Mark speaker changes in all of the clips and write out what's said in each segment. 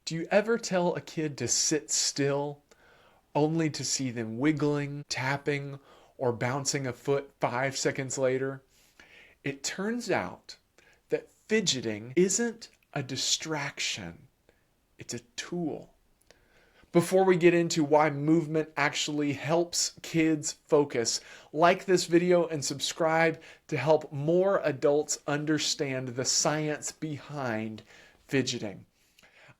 Speaker 1: Do you ever tell a kid to sit still only to see them wiggling, tapping, or bouncing a foot 5 seconds later? It turns out that fidgeting isn't a distraction, it's a tool. Before we get into why movement actually helps kids focus, like this video and subscribe to help more adults understand the science behind fidgeting.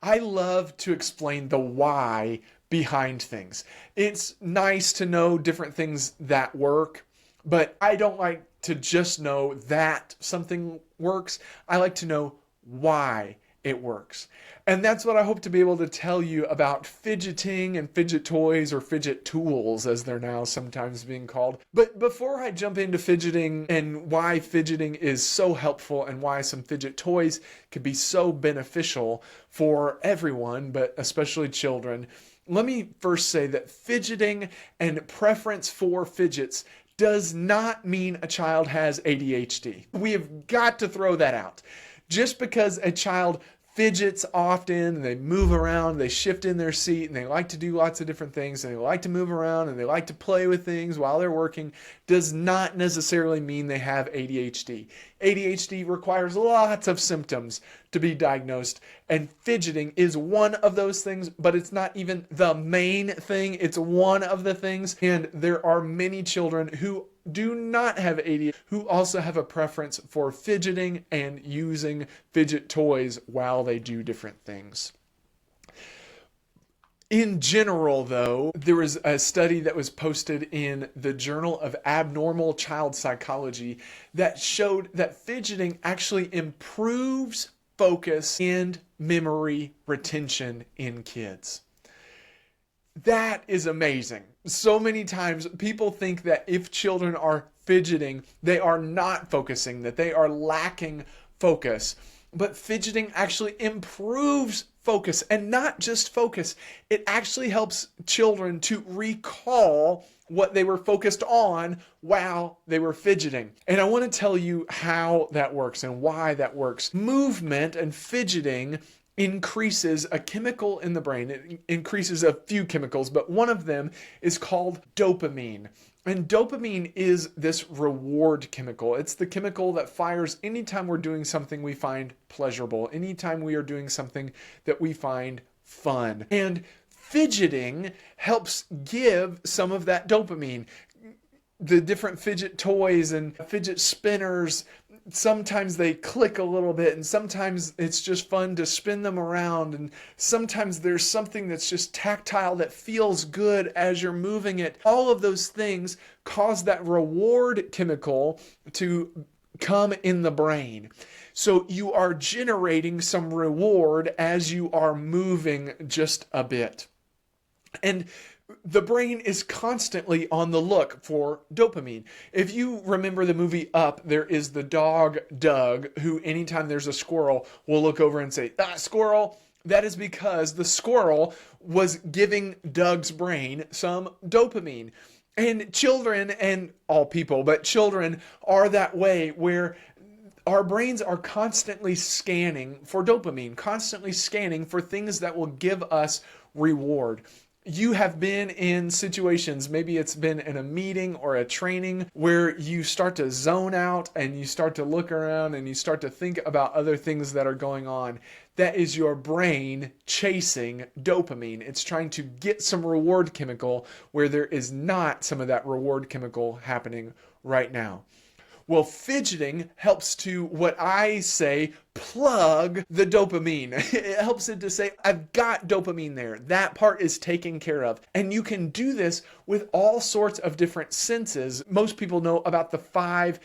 Speaker 1: I love to explain the why behind things. It's nice to know different things that work, but I don't like to just know that something works. I like to know why it works. And that's what I hope to be able to tell you about fidgeting and fidget toys, or fidget tools as they're now sometimes being called. But before I jump into fidgeting and why fidgeting is so helpful and why some fidget toys could be so beneficial for everyone, but especially children, let me first say that fidgeting and preference for fidgets does not mean a child has ADHD. We have got to throw that out. Just because a child fidgets often, and they move around, they shift in their seat, and they like to do lots of different things, and they like to move around, and they like to play with things while they're working, does not necessarily mean they have ADHD. ADHD requires lots of symptoms to be diagnosed, and fidgeting is one of those things, but it's not even the main thing. It's one of the things, and there are many children who do not have ADHD who also have a preference for fidgeting and using fidget toys while they do different things. In general, though, there was a study that was posted in the Journal of Abnormal Child Psychology that showed that fidgeting actually improves focus and memory retention in kids. That is amazing. So many times people think that if children are fidgeting, they are not focusing, that they are lacking focus. But fidgeting actually improves focus, and not just focus. It actually helps children to recall what they were focused on while they were fidgeting. And I want to tell you how that works and why that works. Movement and fidgeting increases a chemical in the brain. It increases a few chemicals, but one of them is called dopamine. And dopamine is this reward chemical. It's the chemical that fires anytime we're doing something we find pleasurable, anytime we are doing something that we find fun. And fidgeting helps give some of that dopamine. The different fidget toys and fidget spinners, sometimes they click a little bit, and sometimes it's just fun to spin them around, and sometimes there's something that's just tactile that feels good as you're moving it. All of those things cause that reward chemical to come in the brain. So you are generating some reward as you are moving just a bit. And the brain is constantly on the look for dopamine. If you remember the movie Up, there is the dog Doug, who anytime there's a squirrel will look over and say, "Ah, squirrel." That is because the squirrel was giving Doug's brain some dopamine. And children, and all people, but children are that way, where our brains are constantly scanning for dopamine, constantly scanning for things that will give us reward. You have been in situations, maybe it's been in a meeting or a training, where you start to zone out and you start to look around and you start to think about other things that are going on. That is your brain chasing dopamine. It's trying to get some reward chemical where there is not some of that reward chemical happening right now. Well, fidgeting helps to, what I say, plug the dopamine. It helps it to say, I've got dopamine there. That part is taken care of. And you can do this with all sorts of different senses. Most people know about the 5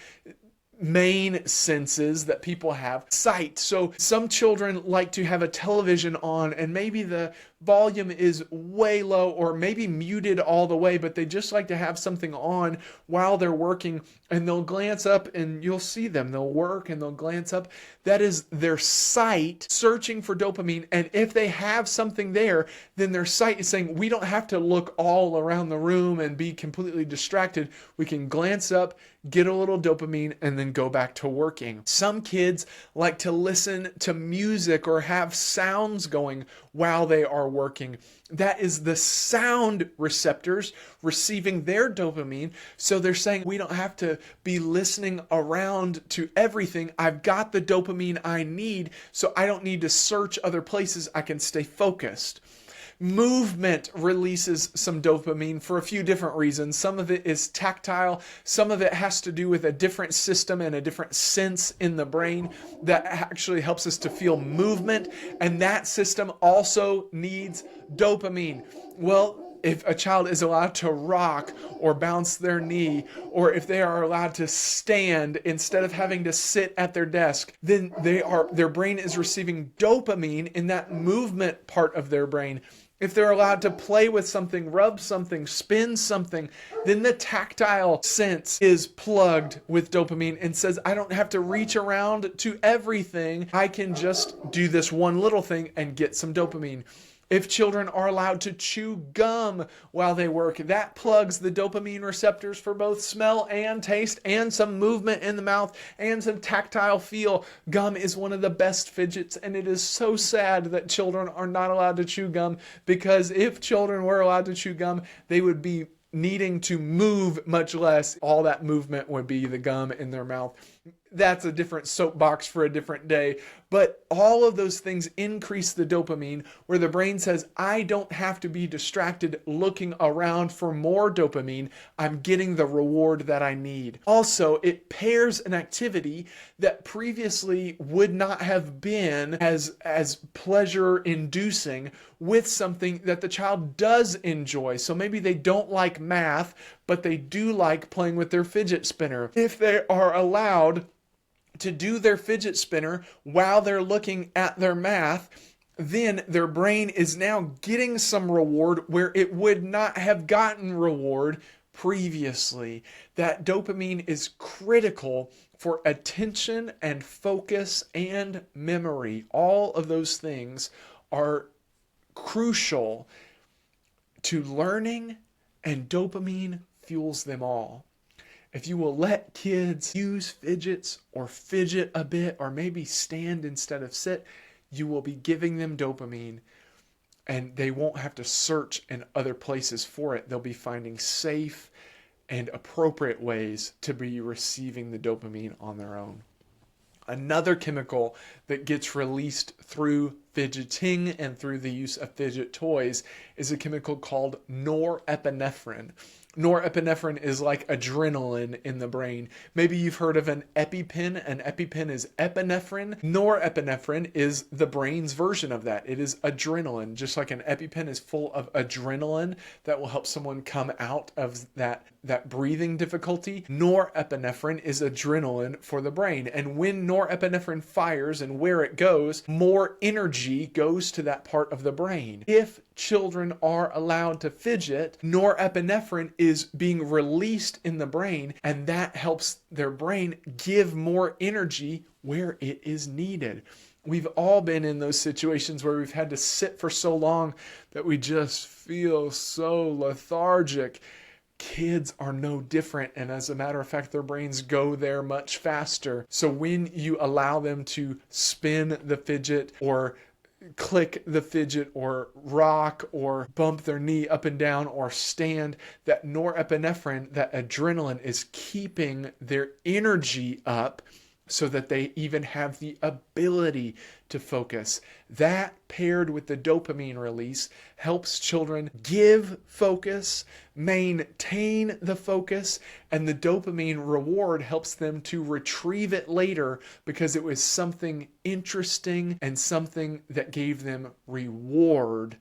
Speaker 1: main senses that people have. Sight. So some children like to have a television on, and maybe the volume is way low or maybe muted all the way, but they just like to have something on while they're working, and they'll glance up and you'll see them. They'll work and they'll glance up. That is their sight searching for dopamine. And if they have something there, then their sight is saying, we don't have to look all around the room and be completely distracted. We can glance up, get a little dopamine, and then go back to working. Some kids like to listen to music or have sounds going while they are working. That is the sound receptors receiving their dopamine. So they're saying, we don't have to be listening around to everything. I've got the dopamine I need, so I don't need to search other places. I can stay focused. Movement releases some dopamine for a few different reasons. Some of it is tactile. Some of it has to do with a different system and a different sense in the brain that actually helps us to feel movement. And that system also needs dopamine. Well, if a child is allowed to rock or bounce their knee, or if they are allowed to stand instead of having to sit at their desk, then their brain is receiving dopamine in that movement part of their brain. If they're allowed to play with something, rub something, spin something, then the tactile sense is plugged with dopamine and says, I don't have to reach around to everything. I can just do this one little thing and get some dopamine. If children are allowed to chew gum while they work, that plugs the dopamine receptors for both smell and taste and some movement in the mouth and some tactile feel. Gum is one of the best fidgets, and it is so sad that children are not allowed to chew gum, because if children were allowed to chew gum, they would be needing to move much less. All that movement would be the gum in their mouth. That's a different soapbox for a different day. But all of those things increase the dopamine, where the brain says, I don't have to be distracted looking around for more dopamine. I'm getting the reward that I need. Also, it pairs an activity that previously would not have been as pleasure inducing with something that the child does enjoy. So maybe they don't like math, but they do like playing with their fidget spinner. If they are allowed to do their fidget spinner while they're looking at their math, then their brain is now getting some reward where it would not have gotten reward previously. That dopamine is critical for attention and focus and memory. All of those things are crucial to learning, and dopamine fuels them all. If you will let kids use fidgets or fidget a bit, or maybe stand instead of sit, you will be giving them dopamine, and they won't have to search in other places for it. They'll be finding safe and appropriate ways to be receiving the dopamine on their own. Another chemical that gets released through fidgeting and through the use of fidget toys is a chemical called norepinephrine. Norepinephrine is like adrenaline in the brain. Maybe you've heard of an EpiPen. An EpiPen is epinephrine. Norepinephrine is the brain's version of that. It is adrenaline. Just like an EpiPen is full of adrenaline that will help someone come out of that breathing difficulty, norepinephrine is adrenaline for the brain. And when norepinephrine fires and where it goes, more energy goes to that part of the brain. If children are allowed to fidget, norepinephrine is being released in the brain, and that helps their brain give more energy where it is needed. We've all been in those situations where we've had to sit for so long that we just feel so lethargic. Kids are no different, and as a matter of fact, their brains go there much faster. So when you allow them to spin the fidget or click the fidget or rock or bump their knee up and down or stand, that norepinephrine, that adrenaline, is keeping their energy up so that they even have the ability to focus. That, paired with the dopamine release, helps children give focus, maintain the focus, and the dopamine reward helps them to retrieve it later because it was something interesting and something that gave them reward,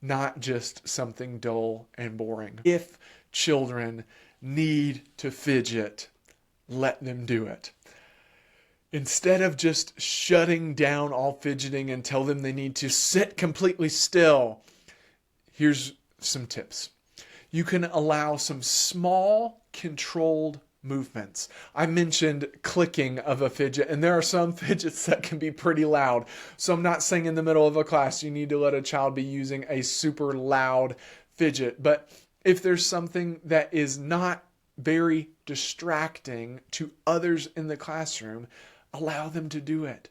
Speaker 1: not just something dull and boring. If children need to fidget, let them do it. Instead of just shutting down all fidgeting and tell them they need to sit completely still, here's some tips. You can allow some small, controlled movements. I mentioned clicking of a fidget, and there are some fidgets that can be pretty loud. So I'm not saying in the middle of a class you need to let a child be using a super loud fidget. But if there's something that is not very distracting to others in the classroom, allow them to do it.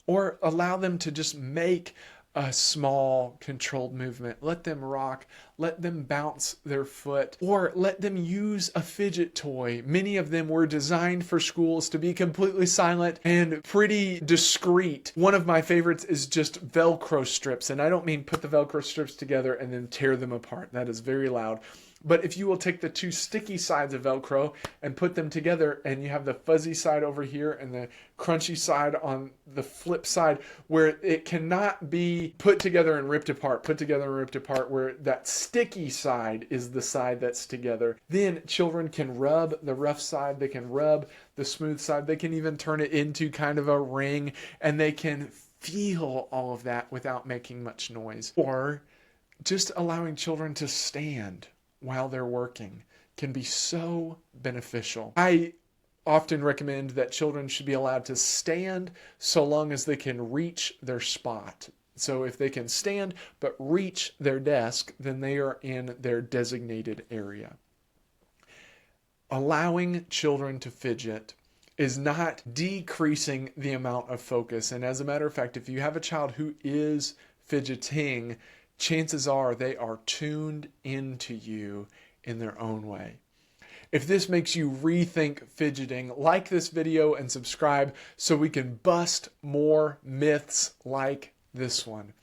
Speaker 1: Or allow them to just make a small controlled movement. Let them rock, let them bounce their foot, or let them use a fidget toy. Many of them were designed for schools to be completely silent and pretty discreet. One of my favorites is just Velcro strips, and I don't mean put the Velcro strips together and then tear them apart. That is very loud. But if you will take the two sticky sides of Velcro and put them together, and you have the fuzzy side over here and the crunchy side on the flip side, where it cannot be put together and ripped apart, where that sticky side is the side that's together. Then children can rub the rough side, they can rub the smooth side, they can even turn it into kind of a ring, and they can feel all of that without making much noise. Or just allowing children to stand while they're working can be so beneficial. I often recommend that children should be allowed to stand so long as they can reach their spot. So if they can stand but reach their desk, then they are in their designated area. Allowing children to fidget is not decreasing the amount of focus. And as a matter of fact, if you have a child who is fidgeting, chances are they are tuned into you in their own way. If this makes you rethink fidgeting, like this video and subscribe so we can bust more myths like this one.